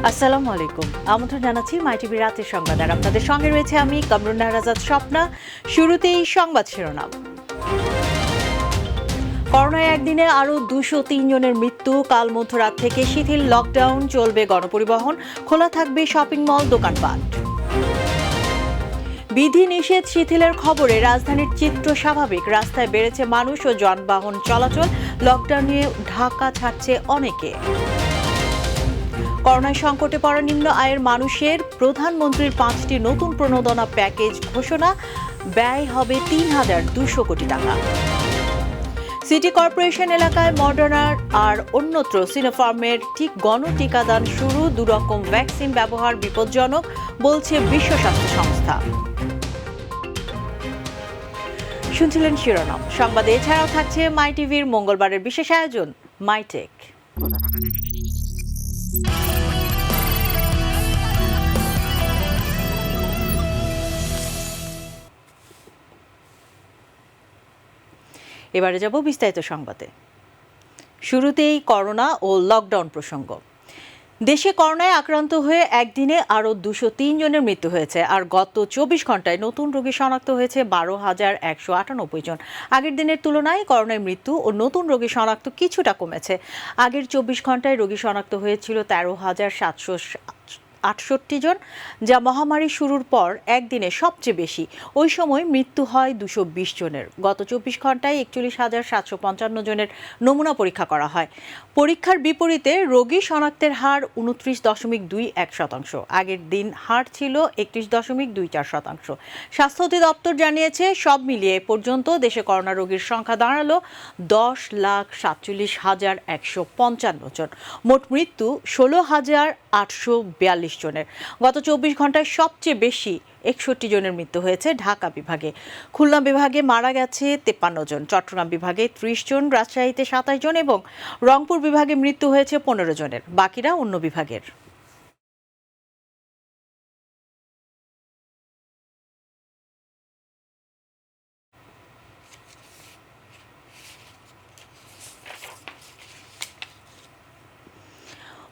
আসসালামু আলাইকুম। আমন্ত্রণ জানাচ্ছি মাই টিভি রাতের সংবাদ। আর আপনাদের সঙ্গে রয়েছে আমি কামরুন নাহারাজাদ স্বপ্না। শুরুতেই সংবাদ শিরোনাম। করোনায় একদিনে আরও 203 জনের মৃত্যু। কাল মধ্যরাত থেকে শিথিল লকডাউন, চলবে গণপরিবহন, খোলা থাকবে শপিং মল, দোকানপাট। বিধি নিষেধ শিথিলের খবরে রাজধানীর চিত্র স্বাভাবিক। রাস্তায় বেড়েছে মানুষ ও যানবাহন চলাচল। লকডাউনে ঢাকা ছাড়ছে অনেকে। করোনায় সংকটে পড়া নিম্ন আয়ের মানুষের প্রধানমন্ত্রীর 5টি নতুন প্রণোদনা প্যাকেজ ঘোষণা। ব্যয় হবে 3,200 কোটি টাকা। সিটি কর্পোরেশন এলাকায় মডার্নার আর অন্যত্র সিনোফার্মের গণটিকাদান শুরু। দুরকম ভ্যাকসিন ব্যবহার বিপজ্জনক, বলছে বিশ্ব স্বাস্থ্য সংস্থা। শুনছিলেন শিরোনাম। সংবাদে এছাড়াও থাকছে মাই টিভির মঙ্গলবারের বিশেষ আয়োজন মাই টেক। এবারে যাব বিস্তারিত সংবাদে। শুরুতেই করোনা ও লকডাউন প্রসঙ্গ। দেশে করোনায় আক্রান্ত হয়ে একদিনে আরও 203 জনের মৃত্যু হয়েছে। আর গত 24 ঘন্টায় নতুন রোগী শনাক্ত হয়েছে 12,198 জন। আগের দিনের তুলনায় করোনায় মৃত্যু ও নতুন রোগী শনাক্ত কিছুটা কমেছে। আগের 24 ঘন্টায় রোগী শনাক্ত হয়েছিল 13,768 জন, যা মহামারী শুরুর পর একদিনে সবচেয়ে বেশি। ওই সময় মৃত্যু হয় 220 জনের। গত 24 ঘন্টায় 41,755 জনের নমুনা পরীক্ষা করা হয়। পরীক্ষার বিপরীতে রোগী শনাক্তের হার 29.21%। আগের দিন হার ছিল 31.24%। স্বাস্থ্য অধিদপ্তর জানিয়েছে, সব মিলিয়ে পর্যন্ত দেশে করোনা রোগীর সংখ্যা দাঁড়ালো 10,47,155 জন। মোট মৃত্যু 16,842 জনের। গত 24 ঘন্টায় সবচেয়ে বেশি 61 জনের মৃত্যু হয়েছে ঢাকা বিভাগে। খুলনা বিভাগে মারা গেছে 53 জন, চট্টগ্রাম বিভাগে 30 জন, রাজশাহীতে 27 জন এবং রংপুর বিভাগে মৃত্যু হয়েছে 15 জনের। বাকিরা অন্য বিভাগের।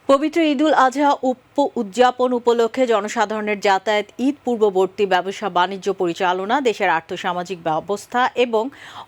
পবিত্র ঈদুল আজহা উদযাপন উপলক্ষে জনসাধারণের যাতায়াত, ঈদ পূর্ববর্তী ব্যবসা বাণিজ্য পরিচালনা, দেশের আর্থসামাজিক ব্যবস্থা এবং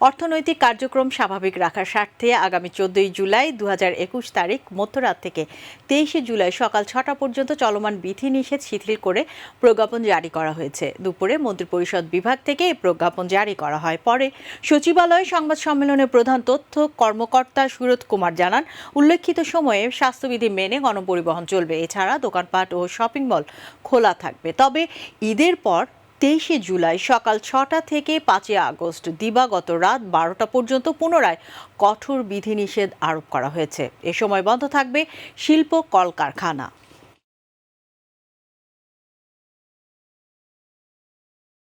অর্থনৈতিক কার্যক্রম স্বাভাবিক রাখার স্বার্থে আগামী 14 জুলাই 2021 তারিখ মধ্যরাত থেকে 23 জুলাই সকাল 6টা পর্যন্ত চলমান বিধি নিষেধ শিথিল করে প্রজ্ঞাপন জারি করা হয়েছে। দুপুরে মন্ত্রিপরিষদ বিভাগ থেকে এই প্রজ্ঞাপন জারি করা হয়। পরে সচিবালয়ে সংবাদ সম্মেলনে প্রধান তথ্য কর্মকর্তা সুরত কুমার জানান, উল্লেখিত সময়ে স্বাস্থ্যবিধি মেনে গণপরিবহন চলবে। এছাড়া দোকানপাট ও শপিং মল খোলা থাকবে। তবে ঈদের পর 23 জুলাই সকাল 6টা থেকে 5 আগস্ট দিবাগত রাত 12টা পর্যন্ত পুনরায় কঠোর বিধিনিষেধ আরোপ করা হয়েছে। এ সময় বন্ধ থাকবে শিল্প কলকারখানা।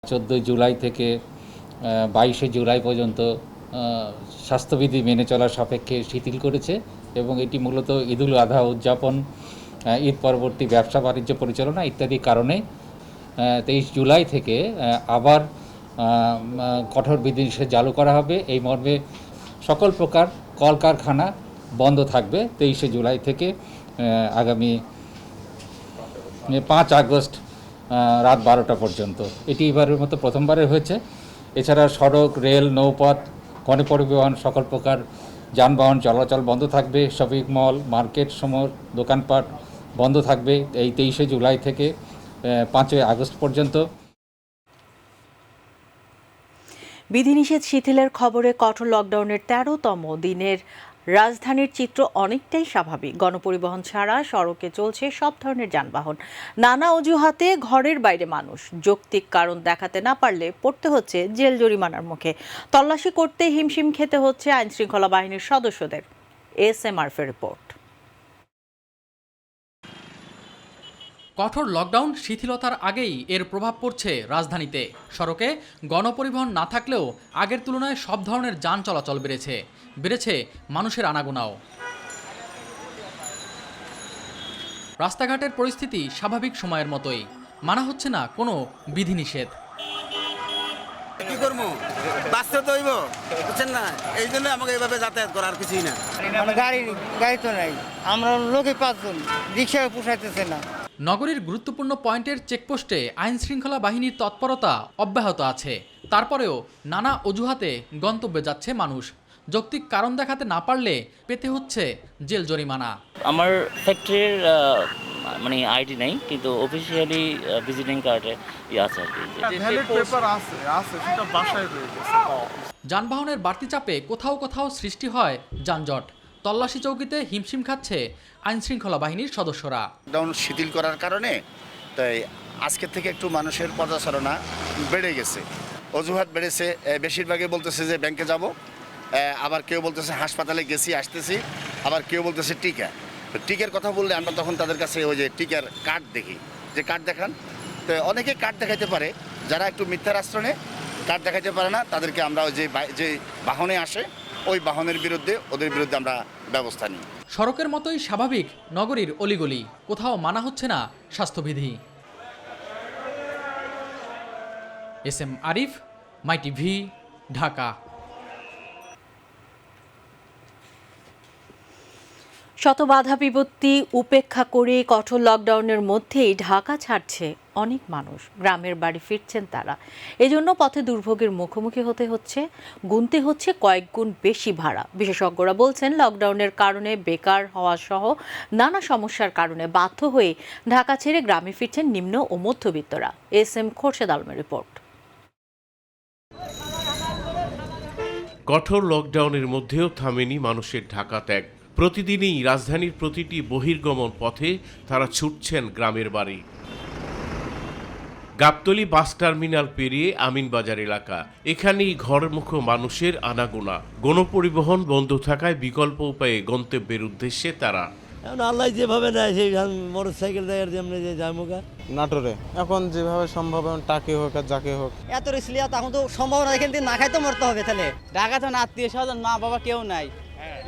14 জুলাই থেকে 22 জুলাই পর্যন্ত স্বাস্থ্যবিধি মেনে চলার সাপেক্ষে শিথিল করেছে এবং এটি মূলত ঈদুল আজহা উদযাপন, ঈদ পরবর্তী ব্যবসা বাণিজ্য পরিচালনা ইত্যাদি কারণে 23 জুলাই থেকে আবার কঠোর বিধিনিষেধ চালু করা হবে। এই মর্মে সকল প্রকার কলকারখানা বন্ধ থাকবে 23 জুলাই থেকে আগামী 5 আগস্ট রাত 12টা পর্যন্ত। এটি এবারের মতো প্রথমবারের হয়েছে। এছাড়া সড়ক, রেল, নৌপথ, গণপরিবহন সকল প্রকার যানবাহন চলাচল বন্ধ থাকবে। শপিং মল, মার্কেট সমূহ, দোকানপাট বন্ধ থাকবে এই 23 জুলাই থেকে 5 আগস্ট পর্যন্ত। বিধিনিষেধ শিথিলের খবরে কঠোর লকডাউনের 13তম দিনের রাজধানীর চিত্র অনেকটাই স্বাভাবিক। গণপরিবহন ছাড়া সড়কে চলছে সব ধরনের যানবাহন। নানা অজুহাতে ঘরের বাইরে মানুষ। যৌক্তিক কারণ দেখাতে না পারলে পড়তে হচ্ছে জেল জরিমানার মুখে। তল্লাশি করতে হিমশিম খেতে হচ্ছে আইনশৃঙ্খলা বাহিনীর সদস্যদের। SMRF report. কঠোর লকডাউন শিথিলতার আগেই এর প্রভাব পড়ছে রাজধানীতে। সড়কে গণপরিবহন না থাকলেও আগের তুলনায় সব ধরনের যান চলাচল বেড়েছে মানুষের আনাগোনাও। রাস্তাঘাটের পরিস্থিতি স্বাভাবিক সময়ের মতোই, মানা হচ্ছে না কোনো বিধিনিষেধ। কি করবো, বাঁচতে তো হইব, বুঝছেন না? এই জন্য আমাকে এইভাবে যাতায়াত করা, আর কিছুই না। গাড়ি তো নাই, আমরা লোকে 5 জন, রিক্সা পোষাইতেছে না। নগরীর গুরুত্বপূর্ণ পয়েন্টের চেকপোস্টে আইন শৃঙ্খলা বাহিনীর তৎপরতা অব্যাহত আছে। তারপরেও নানা অজুহাতে গন্তব্যে যাচ্ছে মানুষ। যৌক্তিক কারণ দেখাতে না পারলে পেতে হচ্ছে জেল জরিমানা। আমার ফ্যাক্টরির মানে আইডি নেই, কিন্তু অফিসিয়ালি ভিজিটিং কার্ডে আছে আর কি। যানবাহনের বাড়তি চাপে কোথাও কোথাও সৃষ্টি হয় যানজট। তল্লাশি চৌকিতে হিমশিম খাচ্ছে আইন শৃঙ্খলা বাহিনীর সদস্যরা। লকডাউন শিথিল করার কারণে তাই আজকে থেকে একটু মানুষের পদচারণা বেড়ে গেছে, অজুহাত বেড়েছে। বেশিরভাগই বলতেছে যে ব্যাংকে যাব, আবার কেউ বলতেছে হাসপাতালে গেছি আসতেছি, আবার কেউ বলতেছে টিকা। তো টিকার কথা বললে আমরা তখন তাদের কাছে ওই যে টিকার কার্ড দেখি, যে কার্ড দেখান। তো অনেকে কার্ড দেখাইতে পারে, যারা একটু মিথ্যার আশ্রয়ে কার্ড দেখাইতে পারে না, তাদেরকে আমরা ওই যে বাহনে আসে ওই বাহনের বিরুদ্ধে, ওদের বিরুদ্ধে আমরা ব্যবস্থা নিই। সড়কের মতোই স্বাভাবিক নগরীর অলিগলি, কোথাও মানা হচ্ছে না স্বাস্থ্যবিধি। এস এম আরিফ, মাই টিভি, ঢাকা। শত বাধা বিপত্তি উপেক্ষা করে কঠোর লকডাউনের মধ্যেই ঢাকা ছাড়ছে অনেক মানুষ। গ্রামের বাড়ি ফিরছেন তারা। এজন্য পথে দুর্ভোগের মুখোমুখি গুনতে হচ্ছে কয়েক গুণ বেশি ভাড়া। বিশেষজ্ঞরা বলছেন, লকডাউনের কারণে বেকার হওয়া সহ নানা সমস্যার কারণে বাধ্য হয়ে ঢাকা ছেড়ে গ্রামে ফিরছেন নিম্ন ও মধ্যবিত্তরা। এস এম খোরশেদ আলমের রিপোর্ট। কঠোর লকডাউনের মধ্যেও থামেনি মানুষের ঢাকা ত্যাগ। প্রতিদিনই রাজধানীর প্রতিটি বহির্গমন পথে তারা ছুটছেন গ্রামের বাড়ি। গাবতলী বাস টার্মিনাল পেরিয়ে আমিনবাজার এলাকা, এখানেই ঘরমুখো মানুষের আনাগোনা। গণপরিবহন বন্ধ থাকায় বিকল্প উপায়ে গন্তব্যের উদ্দেশ্যে তারা। আল্লাহ যেভাবে নেয় সেই মোটর সাইকেল দেয় যেমনি যে যামুগা নাটোরে এখন যেভাবে সম্ভব টাকে হোক আর যাকে হোক। এত রিসলিয়া তখন তো সম্ভাবনা, এখান থেকে না খাইতে মরতে হবে। তাহলে ঢাকা তো আত্মীয় স্বজন মা বাবা কেউ নাই,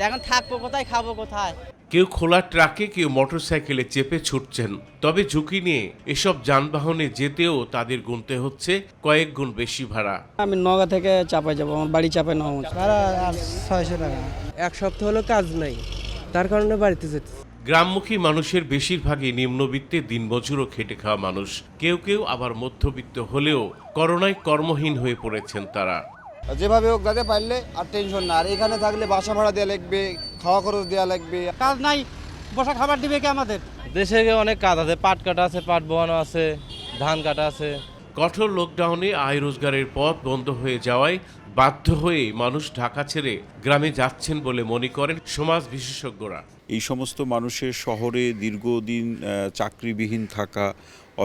এখন থাকবো কোথায়, খাবো কোথায়? কেউ খোলা ট্রাকে, কেউ মোটরসাইকেলে চেপে ছুটছেন। তবে ঝুঁকি নিয়ে এসব যানবাহনে যেতেও তাদের গুনতে হচ্ছে কয়েক গুণ বেশি ভাড়া। আমি নগা থেকে চাপাই যাবো, আমার বাড়ি চাপাই নগর। 600 টাকা। এক সপ্তাহ হলো কাজ নাই, তার কারণে বাড়িতে যেতে। গ্রামমুখী মানুষের বেশিরভাগই নিম্নবিত্তে দিনমজুরও খেটে খাওয়া মানুষ। কেউ কেউ আবার মধ্যবিত্ত হলেও করোনায় কর্মহীন হয়ে পড়েছেন তারা। যেভাবে হোক যাতে পারলে আর টেনশন না। আর এখানে থাকলে বাসা ভাড়া দেওয়া লাগবে, খাওয়া খরচ দেওয়া লাগবে, কাজ নাই, বসা খাবার দিবে কি আমাদের? দেশে অনেক কাজ আছে, পাট কাটা আছে, পাট বোয়ানো আছে, ধান কাটা আছে। কঠোর লকডাউনে আয় রোজগারের পথ বন্ধ হয়ে যাওয়ায় বাধ্য হয়ে মানুষ ঢাকা ছেড়ে গ্রামে যাচ্ছেন বলে মনে করেন সমাজ বিশেষজ্ঞরা। এই সমস্ত মানুষের শহরে দীর্ঘদিন চাকরিবিহীন থাকা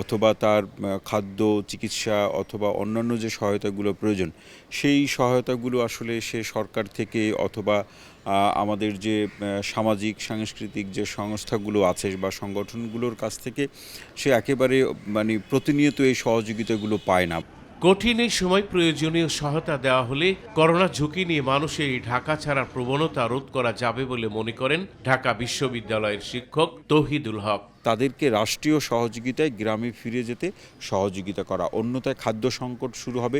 অথবা তার খাদ্য, চিকিৎসা অথবা অন্যান্য যে সহায়তাগুলো প্রয়োজন, সেই সহায়তাগুলো আসলে সে সরকার থেকে অথবা আমাদের যে সামাজিক সাংস্কৃতিক যে সংস্থাগুলো আছে বা সংগঠনগুলোর কাছ থেকে সে একেবারে প্রতিনিয়ত এই সহযোগিতাগুলো পায় না। কঠিন এই সময় প্রয়োজনীয় সহায়তা দেওয়া হলে করোনা ঝুঁকি নিয়ে মানুষের এই ঢাকা ছাড়ার প্রবণতা রোধ করা যাবে বলে মনে করেন ঢাকা বিশ্ববিদ্যালয়ের শিক্ষক তৌহিদুল হক। তাদেরকে রাষ্ট্রীয় সহযোগিতায় গ্রামে ফিরে যেতে সহযোগিতা করা, অন্যথায় খাদ্য সংকট শুরু হবে।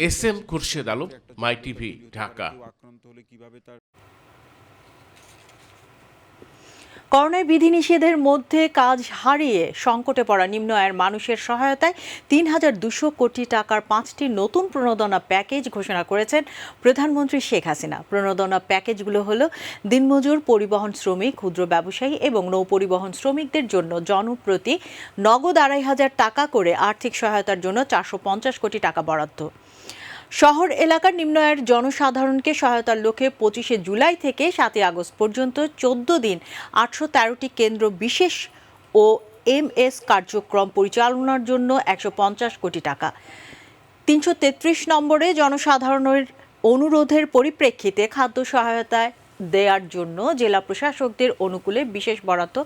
এস এম খোরশেদ আলম, মাই টিভি, ঢাকা। করোনায় বিধিনিষেধের মধ্যে কাজ হারিয়ে সংকটে পড়া নিম্ন আয়ের মানুষের সহায়তায় ৩,২০০ কোটি টাকার 5টি নতুন প্রণোদনা প্যাকেজ ঘোষণা করেছেন প্রধানমন্ত্রী শেখ হাসিনা। প্রণোদনা প্যাকেজগুলো হলো দিনমজুর, পরিবহন শ্রমিক, ক্ষুদ্র ব্যবসায়ী এবং নৌপরিবহন শ্রমিকদের জন্য জনপ্রতি নগদ ২৫০০ টাকা করে আর্থিক সহায়তার জন্য ৪৫০ কোটি টাকা বরাদ্দ। শহর এলাকার নিম্ন আয়ের জনসাধারণকে সহায়তার লক্ষ্যে ২৫শে জুলাই থেকে ৭ই আগস্ট পর্যন্ত ১৪ দিন ৮১৩টি কেন্দ্র বিশেষ ও MS কার্যক্রম পরিচালনার জন্য ১৫০ কোটি টাকা। ৩৩৩ নম্বরে জনসাধারণের অনুরোধের পরিপ্রেক্ষিতে খাদ্য সহায়তায় দেওয়ার জন্য জেলা প্রশাসকদের অনুকূলে বিশেষ বরাদ্দ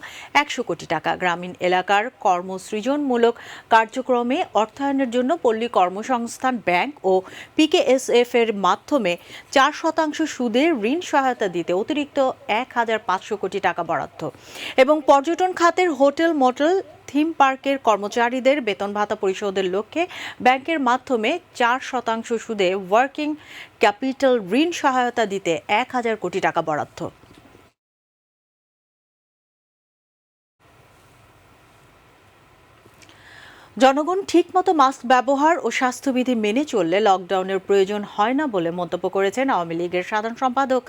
১০০ কোটি টাকা। গ্রামীণ এলাকার কর্মসৃজনমূলক কার্যক্রমে অর্থায়নের জন্য পল্লী কর্মসংস্থান ব্যাংক ও PKSF এর মাধ্যমে ৪% সুদে ঋণ সহায়তা দিতে অতিরিক্ত ১,৫০০ কোটি টাকা বরাদ্দ এবং পর্যটন খাতের হোটেল, মোটেল থিম পার্কের কর্মচারীদের বেতন ভাতা পরিশোধের লক্ষ্যে ব্যাংকের মাধ্যমে 4% সুদে ওয়ার্কিং ক্যাপিটাল ঋণ সহায়তা দিতে 1,000 কোটি টাকা বরাদ্দ। জনগণ ঠিকমতো মাস্ক ব্যবহার ও স্বাস্থ্যবিধি মেনে চললে লকডাউনের প্রয়োজন হয় না বলে মন্তব্য করেছেন আওয়ামী লীগের সাধারণ সম্পাদক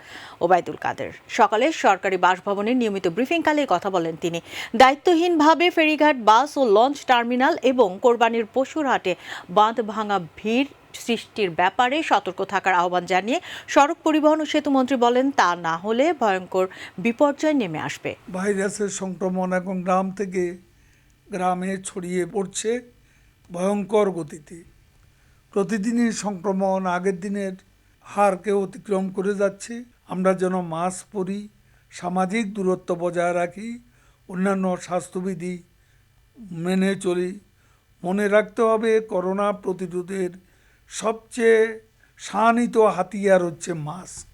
ওবায়দুল কাদের। সকালে সরকারি বাসভবনে নিয়মিত ব্রিফিংকালে কথা বলেন তিনি। দায়িত্বহীনভাবে ফেরিঘাট, বাস ও লঞ্চ টার্মিনাল এবং কোরবানির পশুর হাটে বাঁধ ভাঙা ভিড় সৃষ্টির ব্যাপারে সতর্ক থাকার আহ্বান জানিয়ে সড়ক পরিবহন ও সেতুমন্ত্রী বলেন, তা না হলে ভয়ঙ্কর বিপর্যয় নেমে আসবে। ভাইরাসের সংক্রমণ এখন গ্রাম থেকে গ্রামে ছড়িয়ে পড়ছে ভয়ঙ্কর গতিতে। প্রতিদিনই সংক্রমণ আগের দিনের হারকে অতিক্রম করে যাচ্ছে। আমরা যেন মাস্ক পরি, সামাজিক দূরত্ব বজায় রাখি, অন্যান্য স্বাস্থ্যবিধি মেনে চলি। মনে রাখতে হবে, করোনা প্রতিরোধের সবচেয়ে শানিত হাতিয়ার হচ্ছে মাস্ক।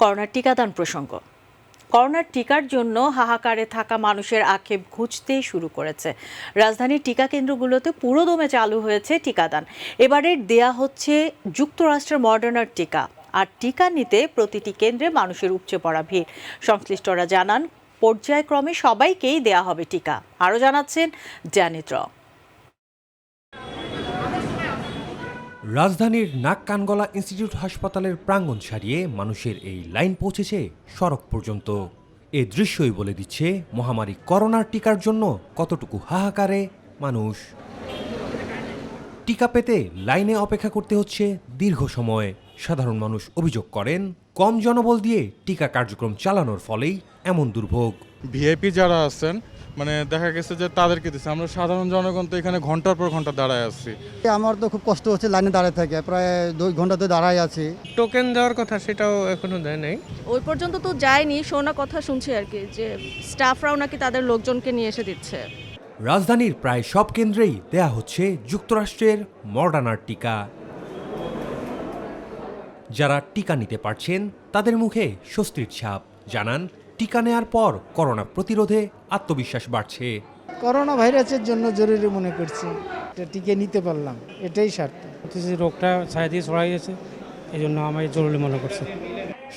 করোনার টিকাদান প্রসঙ্গ। করোনার টিকার জন্য হাহাকারে থাকা মানুষের আক্ষেপ ঘুচতে শুরু করেছে। রাজধানীর টিকা কেন্দ্রগুলোতে পুরোদমে চালু হয়েছে টিকাদান। এবারের দেয়া হচ্ছে যুক্তরাষ্ট্রের মডার্নার টিকা। আর টিকা নিতে প্রতিটি কেন্দ্রে মানুষের উপচে পড়া ভিড়। সংশ্লিষ্টরা জানান, পর্যায়ক্রমে সবাইকেই দেয়া হবে টিকা। আরও জানাচ্ছেন ড্যানি ত্র। রাজধানীর নাক কানগলা ইনস্টিটিউট হাসপাতালের প্রাঙ্গণ ছাড়িয়ে মানুষের এই লাইন পৌঁছেছে সড়ক পর্যন্ত। এ দৃশ্যই বলে দিচ্ছে মহামারী করোনার টিকার জন্য কতটুকু হাহাকারে মানুষ। টিকা পেতে লাইনে অপেক্ষা করতে হচ্ছে দীর্ঘ সময়। সাধারণ মানুষ অভিযোগ করেন, কম জনবল দিয়ে টিকা কার্যক্রম চালানোর ফলেই এমন দুর্ভোগ। ভিআইপি যারা আছেন, মানে দেখা গেছে যে তাদেরকে দিচ্ছে, আমরা সাধারণ জনগণ তো এখানে ঘন্টার পর ঘন্টা দাঁড়ায় আছি। আমার তো খুব কষ্ট হচ্ছে লাইনে দাঁড়ায় থাকে, প্রায় 2 ঘন্টা তো দাঁড়ায় আছি। টোকেন দেওয়ার কথা সেটাও এখনো দেয় নাই। ওই পর্যন্ত তো যায়নি, শোনা কথা শুনছি আর কি, যে স্টাফরাও নাকি তাদের লোকজনকে নিয়ে এসে দিচ্ছে। রাজধানীর প্রায় সব কেন্দ্রেই দেয়া হচ্ছে যুক্তরাষ্ট্রের মডার্নার টিকা। যারা টিকা নিতে পারছেন তাদের মুখে স্বস্তির ছাপ। জানান, টিকা নেয়ার পর করোনা প্রতিরোধে আত্মবিশ্বাস বাড়ছে। করোনা ভাইরাসের জন্য জরুরি মনে করছি, টিকা নিতে পারলাম, এটাই স্বার্থ। রোগটা ছায়া দিয়ে ছড়াই গেছে, এই জন্য আমি জরুরি মনে করছি।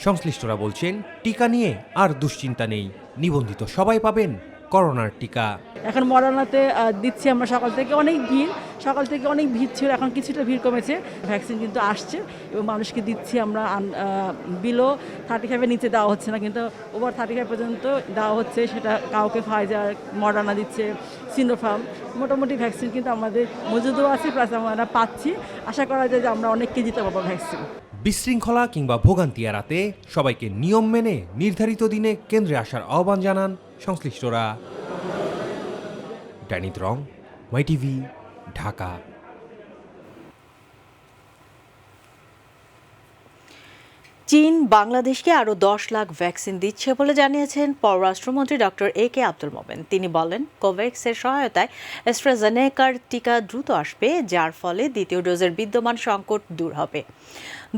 সংশ্লিষ্টরা বলছেন, টিকা নিয়ে আর দুশ্চিন্তা নেই। নিবন্ধিত সবাই পাবেন করোনার টিকা। এখন মডার্নাতে দিচ্ছি আমরা। সকাল থেকে অনেক ভিড় ছিল, এখন কিছুটা ভিড় কমেছে। ভ্যাকসিন কিন্তু আসছে এবং মানুষকে দিচ্ছি আমরা। বিলো 35-এর নিচে দেওয়া হচ্ছে না, কিন্তু ওভার 35 পর্যন্ত দেওয়া হচ্ছে। সেটা কাউকে ফাইজার, মডার্না দিচ্ছে, সিনোফার্ম। মোটামুটি ভ্যাকসিন কিন্তু আমাদের মজুদও আছে, প্লাস আমরা পাচ্ছি। আশা করা যায় যে আমরা অনেককে দিতে পারবো ভ্যাকসিন। বিশৃঙ্খলা কিংবা ভোগান্তি এড়াতে সবাইকে নিয়ম মেনে নির্ধারিত দিনে কেন্দ্রে আসার আহ্বান জানান সংশ্লিষ্টরা। ড্যানি ত্রং, মাইটিভি, ঢাকা। চীন বাংলাদেশকে আরও 10 লাখ ভ্যাকসিন দিচ্ছে বলে জানিয়েছেন পররাষ্ট্রমন্ত্রী ডক্টর এ.কে আব্দুল মোমেন। তিনি বলেন, কোভ্যাক্সের সহায়তায় অ্যাস্ট্রাজেনেকার টিকা দ্রুত আসবে, যার ফলে দ্বিতীয় ডোজের বিদ্যমান সংকট দূর হবে।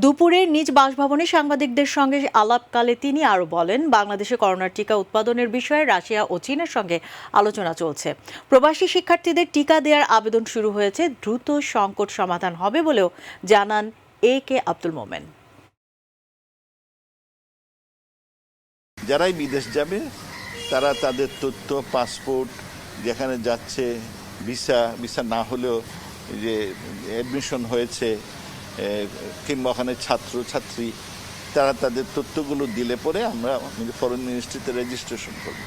দুপুরে নিজ বাসভবনে সাংবাদিকদের সঙ্গে আলাপকালে তিনি আরও বলেন, বাংলাদেশে করোনার টিকা উৎপাদনের বিষয়ে রাশিয়া ও চীনের সঙ্গে আলোচনা চলছে। প্রবাসী শিক্ষার্থীদের টিকা দেওয়ার আবেদন শুরু হয়েছে। দ্রুত সংকট সমাধান হবে বলেও জানান এ.কে আব্দুল মোমেন। যারাই বিদেশ যাবে তারা তাদের তথ্য, পাসপোর্ট, যেখানে যাচ্ছে, ভিসা না হলেও যে অ্যাডমিশন হয়েছে কিংবা ওখানে ছাত্রছাত্রী, তারা তাদের তথ্যগুলো দিলে পরে আমরা ফরেন মিনিস্ট্রিতে রেজিস্ট্রেশন করব।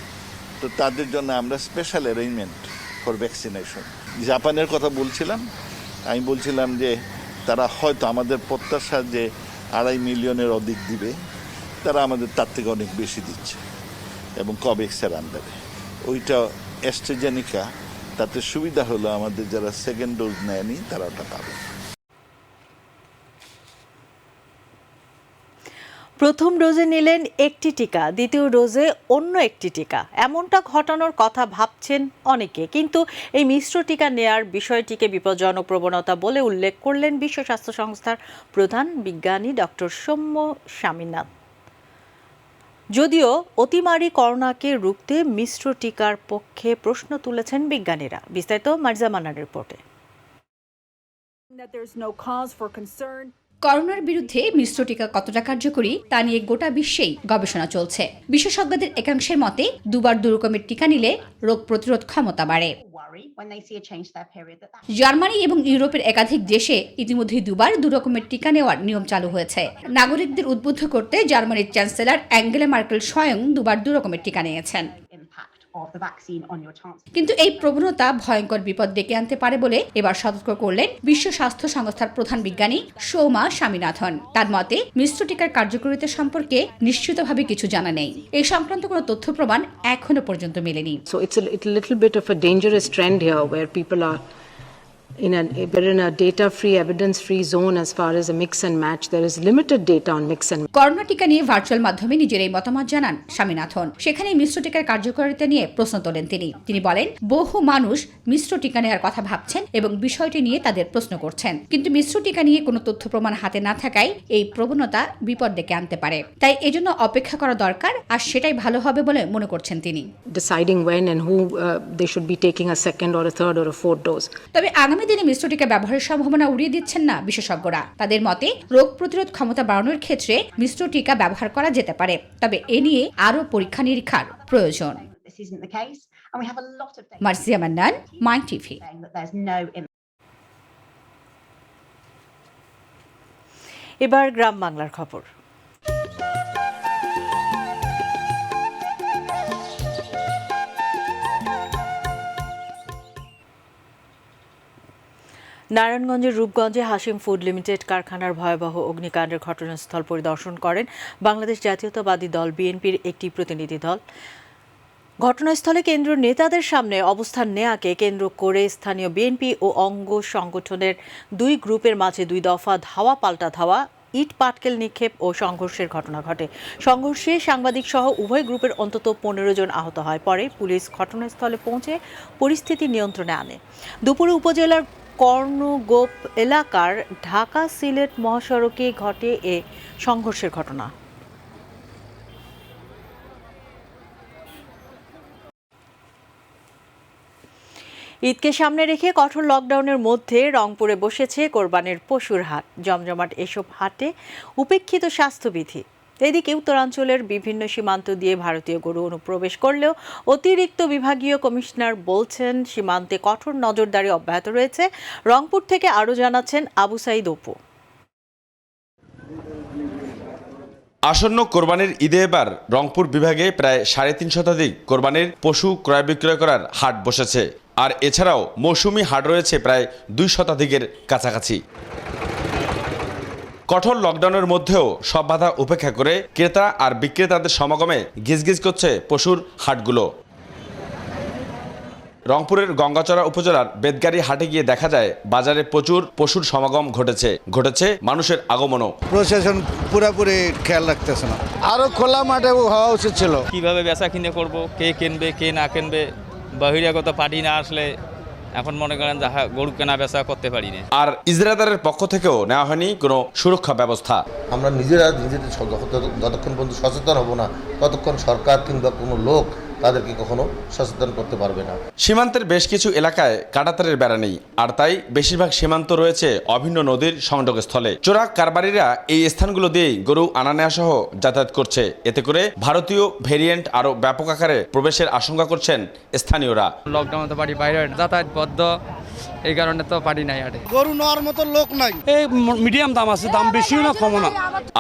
তো তাদের জন্য আমরা স্পেশাল অ্যারেঞ্জমেন্ট ফর ভ্যাকসিনেশন। জাপানের কথা বলছিলাম, আমি বলছিলাম যে তারা হয়তো আমাদের প্রত্যাশা যে 2.5 মিলিয়নের অধিক দিবে, তারা আমাদের তার থেকে অনেক বেশি দিচ্ছে এবং কোভ্যাক্সের আন্ডারে। ওইটা অ্যাস্ট্রাজেনেকা, তাতে সুবিধা হলো আমাদের যারা সেকেন্ড ডোজ নেয়নি তারা ওটা পাবে। প্রথম ডোজে নিলেন একটি টিকা, দ্বিতীয় ডোজে অন্য একটি টিকা। এমনটা ঘটানোর কথা ভাবছেন অনেকে, কিন্তু এই মিশ্র টিকা নেয়ার বিষয়টিকে বিপজ্জনক প্রবণতা বলে উল্লেখ করলেন বিশ্ব স্বাস্থ্য সংস্থার প্রধান বিজ্ঞানী ডক্টর সৌম্য স্বামীনাথন। যদিও অতিমারি করোনাকে রুখতে মিশ্র টিকার পক্ষে প্রশ্ন তুলেছেন বিজ্ঞানীরা। বিস্তারিত মার্জা মান্নার রিপোর্টে। করোনার বিরুদ্ধে মিশ্র টিকা কতটা কার্যকরী তা নিয়ে গোটা বিশ্বেই গবেষণা চলছে। বিশেষজ্ঞদের একাংশের মতে দুবার দু রকমের টিকা নিলে রোগ প্রতিরোধ ক্ষমতা বাড়ে। জার্মানি এবং ইউরোপের একাধিক দেশে ইতিমধ্যেই দুবার দু রকমের টিকা নেওয়ার নিয়ম চালু হয়েছে। নাগরিকদের উদ্বুদ্ধ করতে জার্মানির চ্যান্সেলর অ্যাঙ্গেলা মার্কেল স্বয়ং দুবার দু রকমের টিকা নিয়েছেন। কিন্তু এই প্রবণতা ভয়ঙ্কর বিপদ ডেকে আনতে পারে বলে এবার সতর্ক করলেন বিশ্ব স্বাস্থ্য সংস্থার প্রধান বিজ্ঞানী সৌমা স্বামীনাথন। তার মতে মিশ্র টিকার কার্যকারিতা সম্পর্কে নিশ্চিতভাবে কিছু জানা নেই। এই সংক্রান্ত কোনো তথ্য প্রমাণ এখনো পর্যন্ত মেলেনি। So it's a little bit of a dangerous trend here where people are we're in a data-free, evidence-free zone as far as a mix and match. There is limited data on mix and match. Corona টিকা নিয়ে virtual মাধ্যমে নিজের এই মতামত জানান স্বামীনাথন। সেখানে মিশ্র টিকার কার্যকারিতা নিয়ে প্রশ্ন তোলেন তিনি বলেন, বহু মানুষ মিশ্র টিকা নেওয়ার কথা ভাবছেন এবং বিষয়টি নিয়ে তাদের প্রশ্ন করছেন, কিন্তু মিশ্র টিকা নিয়ে কোনো তথ্য প্রমাণ হাতে না থাকায় এই প্রবণতা বিপদ ডেকে আনতে পারে। তাই এজন্য অপেক্ষা করা দরকার, আর সেটাই ভালো হবে বলে মনে করছেন তিনি। Deciding when and who they should be taking a second or a third or a fourth dose. তবে আগামী দিনে মিশ্র টিকা ব্যবহারের সম্ভাবনা উড়িয়ে দিচ্ছেন না বিশেষজ্ঞরা। তাদের মতে রোগ প্রতিরোধ ক্ষমতা বাড়ানোর ক্ষেত্রে মিশ্র টিকা ব্যবহার করা যেতে পারে, তবে এ নিয়ে আরও পরীক্ষা নিরীক্ষার প্রয়োজন। মার্জিয়া মান্নান, মাই টিভি। এবার গ্রাম বাংলার খবর। নারায়ণগঞ্জের রূপগঞ্জে হাশিম ফুড লিমিটেড কারখানার ভয়াবহ অগ্নিকাণ্ডের ঘটনাস্থল পরিদর্শন করেন বাংলাদেশ জাতীয়তাবাদী দল বিএনপির একটি প্রতিনিধি দল। ঘটনাস্থলে কেন্দ্রীয় নেতাদের সামনে অবস্থান নেয়াকে কেন্দ্র করে স্থানীয় বিএনপি ও অঙ্গ সংগঠনের দুই গ্রুপের মাঝে দুই দফা ধাওয়া পাল্টা ধাওয়া, ইট পাটকেল নিক্ষেপ ও সংঘর্ষের ঘটনা ঘটে। সংঘর্ষে সাংবাদিক সহ উভয় গ্রুপের অন্তত 15 জন আহত হয়। পরে পুলিশ ঘটনাস্থলে পৌঁছে পরিস্থিতি নিয়ন্ত্রণে আনে। দুপুরে উপজেলার কর্ণগোপ এলাকার ঢাকা সিলেট মহাসড়কে ঘটে এ সংঘর্ষের ঘটনা। ঈদকে সামনে রেখে কঠোর লকডাউনের মধ্যে রংপুরে বসেছে কোরবানির পশুর হাট। জমজমাট এসব হাটে উপেক্ষিত স্বাস্থ্যবিধি। এদিকে উত্তরাঞ্চলের বিভিন্ন সীমান্ত দিয়ে ভারতীয় গরু অনুপ্রবেশ করলেও অতিরিক্ত বিভাগীয় কমিশনার বলছেন সীমান্তে কঠোর নজরদারি অব্যাহত রয়েছে। রংপুর থেকে আরও জানাচ্ছেন আবু সাইদ অপু। আসন্ন কোরবানির ঈদে এবার রংপুর বিভাগে প্রায় 350 শতাধিক কোরবানির পশু ক্রয় বিক্রয় করার হাট বসেছে। আর এছাড়াও মৌসুমি হাট রয়েছে প্রায় 2 শতাধিকের কাছাকাছি। কঠোর লকডাউনের মধ্যেও সব বাধা উপেক্ষা করে ক্রেতা আর বিক্রেতাদের সমাগমে গিজগিজ করছে পশুর হাটগুলো। রংপুরের গঙ্গাচড়া উপজেলার বেদগাড়ি হাটে গিয়ে দেখা যায় বাজারে প্রচুর পশুর সমাগম ঘটেছে মানুষের আগমনও। প্রশাসন পুরোপুরি খেয়াল রাখতেছে না, আরো খোলা মাঠে হওয়া উচিত ছিল। কিভাবে বেচা কিনে করব, কে কিনবে কে না কিনবে, বহিরাগত পার্টি না আসলে এখন মনে করেন গরু কেনা বেচা করতে পারি না। আর ইজরাদারের পক্ষ থেকেও নেওয়া হয়নি কোনো সুরক্ষা ব্যবস্থা। আমরা নিজেদের যতক্ষণ পর্যন্ত সচেতন হব না ততক্ষণ সরকার কিংবা কোনো লোক তাদেরকে কখনো সচেতন করতে পারবে না। সীমান্তের বেশ কিছু এলাকায় কাঁটাতারের বেড়া নেই, আর তাই বেশিরভাগ সীমান্ত রয়েছে অভিন্ন নদীর সংযোগস্থলে। চোরা কারবারিরা এই স্থানগুলো দিয়েই গরু আনা নেওয়া সহ যাতায়াত করছে। এতে করে ভারতীয় ভেরিয়েন্ট আরও ব্যাপক আকারে প্রবেশের আশঙ্কা করছেন স্থানীয়রা। লকডাউন তো পারি বাইরে যাতায়াত বদ্ধ, এই কারণে তো পারি নাই হাটে। গরু নেওয়ার মতো লোক নাই, এই মিডিয়াম দাম আছে, দাম বেশিও না কমও না।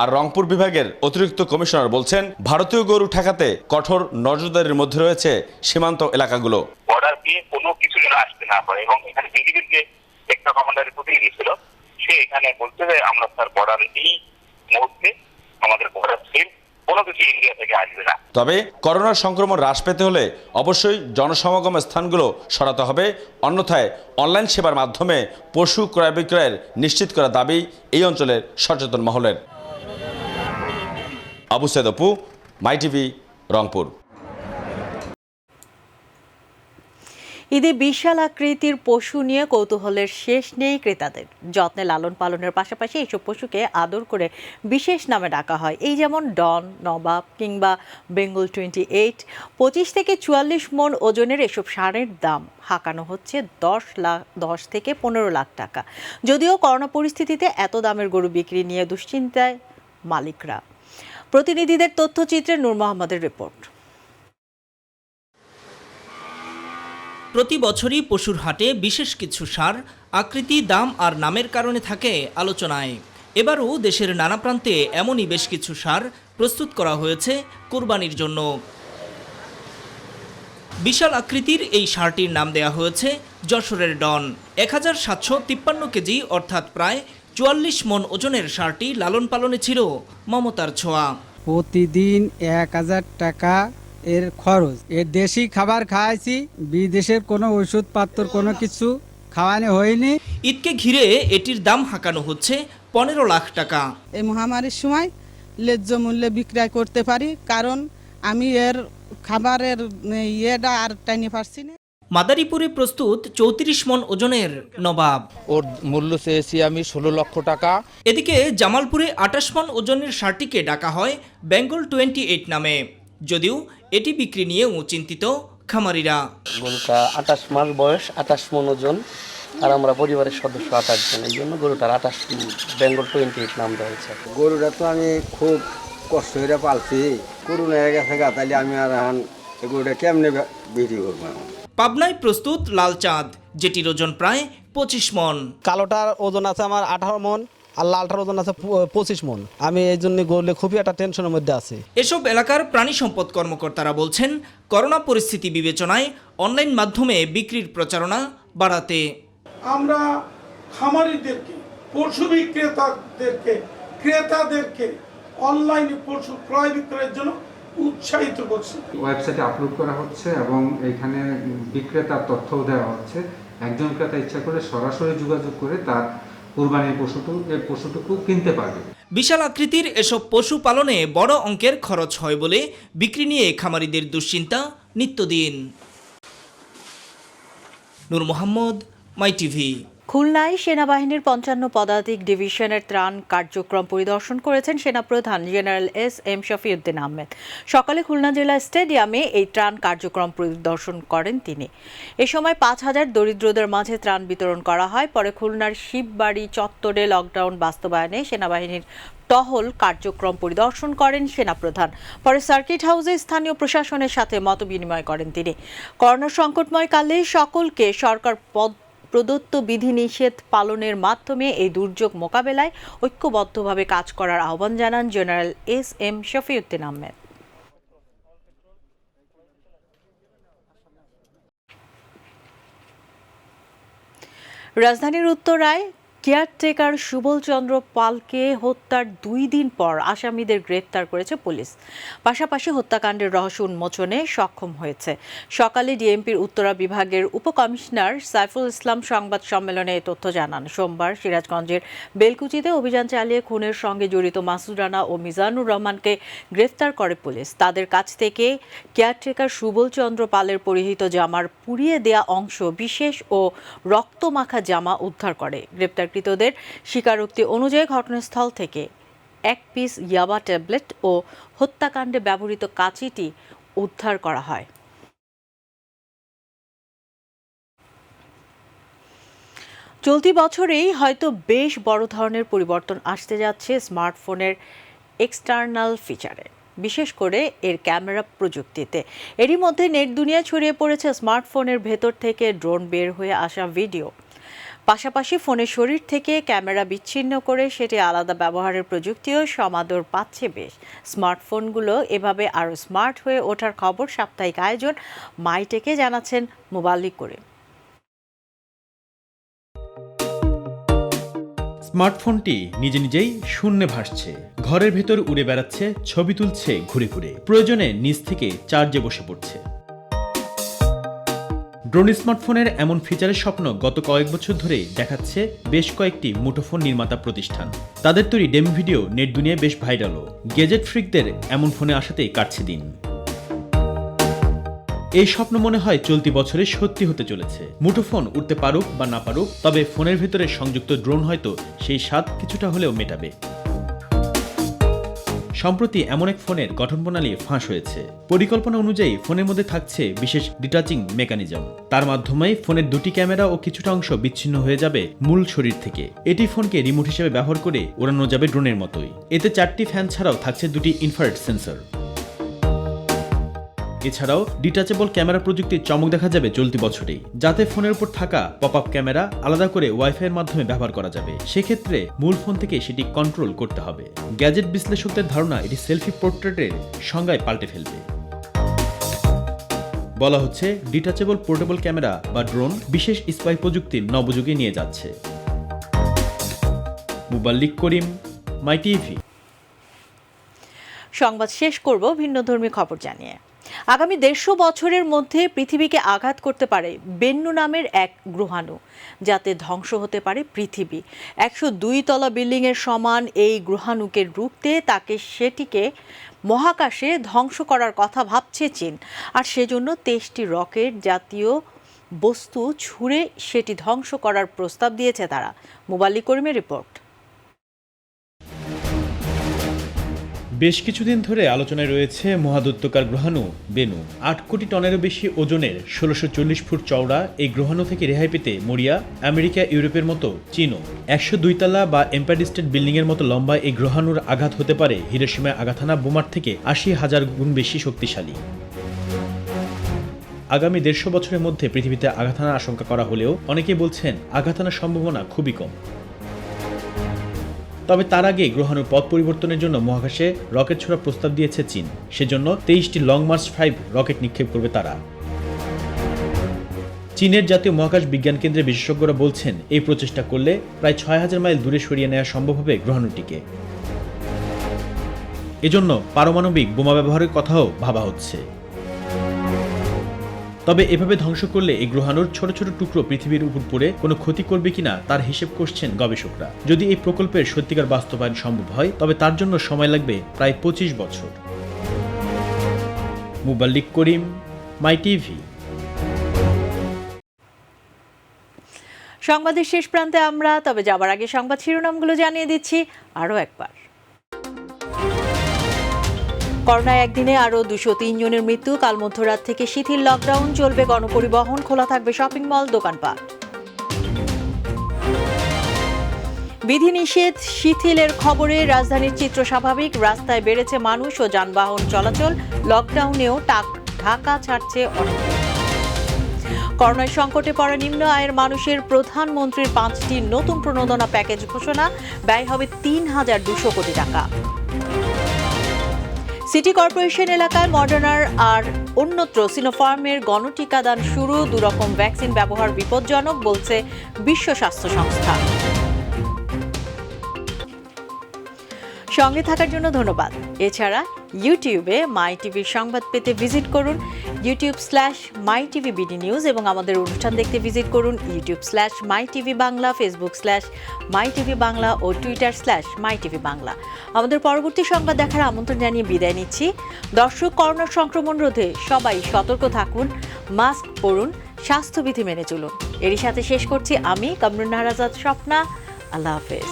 আর রংপুর বিভাগের অতিরিক্ত কমিশনার বলছেন ভারতীয় গরু ঠেকাতে কঠোর নজরদারির মধ্যে রয়েছে সীমান্ত এলাকাগুলো। বর্ডার দিয়ে কোনো কিছু যেন আসতে না পারে, এবং এখানে বিজিবির যে একটা কমান্ডারের প্রতিনিধি ছিল সে এখানে বলছে যে আমরা তার বর্ডার এই মুহূর্তে আমাদের বর্ডার সিল কোনো কিছু ইন্ডিয়া থেকে আসবে না। তবে করোনার সংক্রমণ হ্রাস পেতে হলে অবশ্যই জনসমাগম স্থানগুলো সরাতে হবে, অন্যথায় অনলাইন সেবার মাধ্যমে পশু ক্রয় বিক্রয়ের নিশ্চিত করা দাবি এই অঞ্চলের সচেতন মহলের। আবু সাইদ অপু, মাই টিভি, রংপুর। ঈদে বিশাল আকৃতির পশু নিয়ে কৌতূহলের শেষ নেই ক্রেতাদের। যত্নে লালন পালনের পাশাপাশি এইসব পশুকে আদর করে বিশেষ নামে ডাকা হয়। এই যেমন ডন, নবাব কিংবা বেঙ্গল 28। 25 থেকে 44 মণ ওজনের এসব ষাঁড়ের দাম হাঁকানো হচ্ছে 10 থেকে 15 লাখ টাকা। যদিও করোনা পরিস্থিতিতে এত দামের গরু বিক্রি নিয়ে দুশ্চিন্তায় মালিকরা। প্রতিনিধিদের তথ্যচিত্রে নূর মোহাম্মদের রিপোর্ট। প্রতি বছরই পশুর হাটে বিশেষ কিছু ষাঁড় আকৃতি, দাম আর নামের কারণে থাকে আলোচনায়। এবারও দেশের নানা প্রান্তে এমনই বেশ কিছু ষাঁড় প্রস্তুত করা হয়েছে কোরবানির জন্য। বিশাল আকৃতির এই ষাঁড়টির নাম দেয়া হয়েছে যশোরের ডন। 1753 কেজি অর্থাৎ প্রায় 44 মণ ওজনের ষাঁড়টি লালন পালনে ছিল মমতার ছোঁয়া। প্রতিদিন 1000 টাকা এর খরচ। এর দেশি খাবার খাওয়াইছি, বিদেশের কোনো ওষুধপত্র কোনো কিছু খাওয়ানো হয়নি। ঈদকে ঘিরে এটির দাম হাঁকানো হচ্ছে 15 লাখ টাকা। এই মহামারীর সময় ন্যায্য মূল্যে বিক্রয় করতে পারি, কারণ আমি এর খাবারের ইয়েটা আর টাইনে পারছি না। মাদারীপুরে প্রস্তুত 34 মণ ওজনের নবাব। ওর মূল্য চেয়েছি আমি 16 লক্ষ টাকা। এদিকে জামালপুরে 28 মণ ওজনের ষাঁড়টিকে ডাকা হয় বেঙ্গল 28 নামে। যদিও এটি বিক্রি নিয়েও চিন্তিত খামারিরা। গরুটা 28 মাস বয়স, 28 মণ ওজন, আর আমরা পরিবারের সদস্য 28 জন, এই জন্য গরুটার 28 বেঙ্গল 28 নাম দেওয়া হয়েছে। গরুটা তো আমি খুব কষ্ট করে পালছি, করোনা হয়ে গেছে গা, তাহলে আমি আর এখন গরুটা কেমনে বিক্রি করবো। পাবনায় প্রস্তুত লালচাঁদ, যেটির ওজন প্রায় 25 মণ। কালোটার ওজন আছে আমার 18 মণ, আর লালটার ওজন আছে 25 মণ। আমি এই জন্য গরুলে খুবই একটা টেনশনের মধ্যে আছি। এসব এলাকার প্রাণী সম্পদ কর্মকর্তারা বলছেন, করোনা পরিস্থিতি বিবেচনায় অনলাইন মাধ্যমে বিক্রির প্রচারণা বাড়াতে আমরা খামারিদেরকে, পশু বিক্রেতাদেরকে, ক্রেতাদেরকে অনলাইনে পশু ক্রয় বিক্রয়ের জন্য উৎসাহিত করছি। ওয়েবসাইটে আপলোড করা হচ্ছে এবং এখানে বিক্রেতার তথ্যও দেওয়া হচ্ছে। একজন ক্রেতা ইচ্ছা করে সরাসরি যোগাযোগ করে তার কুরবানির পশুটুকু কিনতে পারবে। বিশাল আকৃতির এসব পশু পালনে বড় অঙ্কের খরচ হয় বলে বিক্রি নিয়ে খামারিদের দুশ্চিন্তা নিত্যদিন। নূর মোহাম্মদ, মাই টিভি। খুলনায় সেনাবাহিনীর 55 পদাতিক ডিভিশনের ত্রাণ কার্যক্রম পরিদর্শন করেছেন সেনাপ্রধান জেনারেল এস.এম. শফিউদ্দিন আহমেদ। সকালে খুলনা জেলা স্টেডিয়ামে এই ত্রাণ কার্যক্রম পরিদর্শন করেন তিনি। এ সময় 5000 দরিদ্রদের মাঝে ত্রাণ বিতরণ করা হয়। পরে খুলনার শিববাড়ি চত্বরে লকডাউন বাস্তবায়নে সেনাবাহিনীর টহল কার্যক্রম পরিদর্শন করেন সেনাপ্রধান। পরে সার্কিট হাউসে স্থানীয় প্রশাসনের সাথে মতবিনিময় করেন তিনি। করোনা সংকটময় কালে সকলকে সরকার প্রদত্ত বিধিনিষেধ পালনের মাধ্যমে এই দুর্যোগ মোকাবেলায় ঐক্যবদ্ধভাবে কাজ করার আহ্বান জানান জেনারেল এস.এম. শফিউদ্দিন আহমেদ। রাজধানীর উত্তরায় কেয়ারটেকার সুবল চন্দ্র পালকে হত্যার 2 দিন পর আসামিদের গ্রেফতার করেছে পুলিশ। পাশাপাশি হত্যাকাণ্ডের রহস্য উন্মোচনে সক্ষম হয়েছে। সকালে ডিএমপির উত্তরা বিভাগের উপকমিশনার সাইফুল ইসলাম সংবাদ সম্মেলনে এই তথ্য জানান। সোমবার সিরাজগঞ্জের বেলকুচিতে অভিযান চালিয়ে খুনের সঙ্গে জড়িত মাসুদ রানা ও মিজানুর রহমানকে গ্রেফতার করে পুলিশ। তাদের কাছ থেকে কেয়ারটেকার সুবল চন্দ্র পালের পরিহিত জামার পুড়িয়ে দেয়া অংশ, বিশেষ ও রক্তমাখা জামা উদ্ধার করে। গ্রেপ্তারকৃতদের স্বীকারোক্তি অনুযায়ী ঘটনাস্থল থেকে 1 পিস ইয়াবা ট্যাবলেট ও হত্যাকাণ্ডে ব্যবহৃত কাঁচিটি উদ্ধার করা হয়। চলতি বছরেই হয়তো বেশ বড় ধরনের পরিবর্তন আসতে যাচ্ছে স্মার্টফোনের এক্সটার্নাল ফিচারে, বিশেষ করে এর ক্যামেরা প্রযুক্তিতে। এরই মধ্যে নেট দুনিয়ায় ছড়িয়ে পড়েছে স্মার্টফোনের ভেতর থেকে ড্রোন বের হয়ে আসা ভিডিও। পাশাপাশি ফোনের শরীর থেকে ক্যামেরা বিচ্ছিন্ন করে সেটি আলাদা ব্যবহারের প্রযুক্তিও সমাদর পাচ্ছে বেশ। স্মার্টফোনগুলো এভাবে আরও স্মার্ট হয়ে ওঠার খবর সাপ্তাহিক আয়োজন মাইটেকে জানাচ্ছেন মোবাল্লিক করে। স্মার্টফোনটি নিজে নিজেই শূন্যে ভাসছে, ঘরের ভেতর উড়ে বেড়াচ্ছে, ছবি তুলছে ঘুরে ঘুরে, প্রয়োজনে নিচ থেকে চার্জে বসে পড়ছে। ড্রোন স্মার্টফোনের এমন ফিচারের স্বপ্ন গত কয়েক বছর ধরে দেখাচ্ছে বেশ কয়েকটি মুঠোফোন নির্মাতা প্রতিষ্ঠান। তাদের তৈরি ডেমো ভিডিও নেট দুনিয়ায় বেশ ভাইরালও। গ্যাজেট ফ্রিকদের এমন ফোনে আসাতেই কাটছে দিন। এই স্বপ্ন মনে হয় চলতি বছরে সত্যি হতে চলেছে। মুঠোফোন উঠতে পারুক বা না পারুক, তবে ফোনের ভেতরে সংযুক্ত ড্রোন হয়তো সেই স্বাদ কিছুটা হলেও মেটাবে। সম্প্রতি এমন এক ফোনের গঠন প্রণালী ফাঁস হয়েছে। পরিকল্পনা অনুযায়ী ফোনের মধ্যে থাকছে বিশেষ ডিটাচিং মেকানিজম। তার মাধ্যমে ফোনের দুটি ক্যামেরা ও কিছুটা অংশ বিচ্ছিন্ন হয়ে যাবে মূল শরীর থেকে। এটি ফোনকে রিমোট হিসেবে ব্যবহার করে ওড়ানো যাবে ড্রোনের মতোই। এতে 4টি ফ্যান ছাড়াও থাকছে 2টি ইনফ্রারেড সেন্সর। এছাড়াও ডিটাচেবল ক্যামেরা প্রযুক্তির চমক দেখা যাবে চলতি বছরেই, যাতে ফোনের উপর থাকা পপ আপ ক্যামেরা আলাদা করে ওয়াইফাই এর মাধ্যমে ব্যবহার করা যাবে। সেক্ষেত্রে মূল ফোন থেকে সেটি কন্ট্রোল করতে হবে। গ্যাজেট বিশ্লেষকদের ধারণা এটি সেলফি পোর্ট্রেটের সংজ্ঞায় পাল্টে ফেলবে। বলা হচ্ছে ডিটাচেবল পোর্টেবল ক্যামেরা বা ড্রোন বিশেষ স্পাই প্রযুক্তির নবযুগে নিয়ে যাচ্ছে। মুবাল্লিক করিম, মাই টিভি। সংবাদ শেষ করব ভিন্নধর্মী খবর জানিয়ে। আগামী 150 বছরের মধ্যে পৃথিবীকে আঘাত করতে পারে বেন্নু নামের এক গ্রহাণু, যাতে ধ্বংস হতে পারে পৃথিবী। 102 তলা বিল্ডিংয়ের সমান এই গ্রহাণুকে রুখতে সেটিকে মহাকাশে ধ্বংস করার কথা ভাবছে চীন। আর সেজন্য 23টি রকেট জাতীয় বস্তু ছুঁড়ে সেটি ধ্বংস করার প্রস্তাব দিয়েছে তারা। মুবাল্লিক করিমের রিপোর্ট। বেশ কিছুদিন ধরে আলোচনায় রয়েছে মহাদৈত্যকার গ্রহাণু বেনু। 8 কোটি টনেরও বেশি ওজনের 1640 ফুট চওড়া এই গ্রহাণু থেকে রেহাই পেতে মরিয়া আমেরিকা, ইউরোপের মতো চীনও। 102 তলা বা এম্পায়ার স্টেট বিল্ডিং এর মতো লম্বা এই গ্রহাণুর আঘাত হতে পারে হিরোশিমায় আঘাত হানা বোমার থেকে 80,000 গুণ বেশি শক্তিশালী। আগামী 150 বছরের মধ্যে পৃথিবীতে আঘাত হানার আশঙ্কা করা হলেও অনেকেই বলছেন আঘাত হানার সম্ভাবনা খুবই কম। তবে তার আগে গ্রহাণুর পথ পরিবর্তনের জন্য মহাকাশে রকেট ছোড়ার প্রস্তাব দিয়েছে চীন। সেজন্য 23টি লং মার্চ 5 রকেট নিক্ষেপ করবে তারা। চীনের জাতীয় মহাকাশ বিজ্ঞান কেন্দ্রের বিশেষজ্ঞরা বলছেন এই প্রচেষ্টা করলে প্রায় 6000 মাইল দূরে সরিয়ে নেওয়া সম্ভব হবে গ্রহাণুটিকে। এজন্য পারমাণবিক বোমা ব্যবহারের কথাও ভাবা হচ্ছে। তবে এভাবে ধ্বংস করলে এই গ্রহাণুর ছোট ছোট টুকরো পৃথিবীর উপর পড়ে কোনো ক্ষতি করবে কিনা তার হিসেব করছেন গবেষকরা। যদি এই প্রকল্পের সত্যিকার বাস্তবায়ন সম্ভব হয় তবে তার জন্য সময় লাগবে প্রায় 25 বছর। মুবাল্লিক করিম, মাই টিভি। সংবাদের শেষ প্রান্তে আমরা, তবে যাবার আগে সংবাদ শিরোনামগুলো জানিয়ে দিচ্ছি আরও একবার। করোনায় একদিনে আরও 203 জনের মৃত্যু। কাল মধ্যরাত থেকে শিথিল লকডাউন, চলবে গণপরিবহন, খোলা থাকবে শপিং মল, দোকানপাট। বিধিনিষেধ শিথিলের খবরে রাজধানীর চিত্র স্বাভাবিক, রাস্তায় বেড়েছে মানুষ ও যানবাহন চলাচল। লকডাউনেও ঢাকা ছাড়ছে অনেকে। করোনার সংকটে পড়া নিম্ন আয়ের মানুষের প্রধানমন্ত্রীর 5টি নতুন প্রণোদনা প্যাকেজ ঘোষণা, ব্যয় হবে 3200 কোটি টাকা। সিটি কর্পোরেশন এলাকায় মডার্নার আর অন্যত্র সিনোফার্মের গণটিকাদান শুরু। 2 রকম ভ্যাকসিন ব্যবহার বিপজ্জনক বলছে বিশ্ব স্বাস্থ্য সংস্থা। সঙ্গে থাকার জন্য ধন্যবাদ। এছাড়া ইউটিউবে মাই টিভির সংবাদ পেতে ভিজিট করুন youtube/mytvbd নিউজ এবং আমাদের অনুষ্ঠান দেখতে ভিজিট করুন youtube/mytvbangla, facebook/mytvbangla ও twitter/mytvbangla। আমাদের পরবর্তী সংবাদ দেখার আমন্ত্রণ জানিয়ে বিদায় নিচ্ছি। দর্শক, করোনা সংক্রমণ রোধে সবাই সতর্ক থাকুন, মাস্ক পরুন, স্বাস্থ্যবিধি মেনে চলুন। এরই সাথে শেষ করছি আমি কামরুন নাহার আজাদ স্বপ্না। আল্লাহ হাফেজ।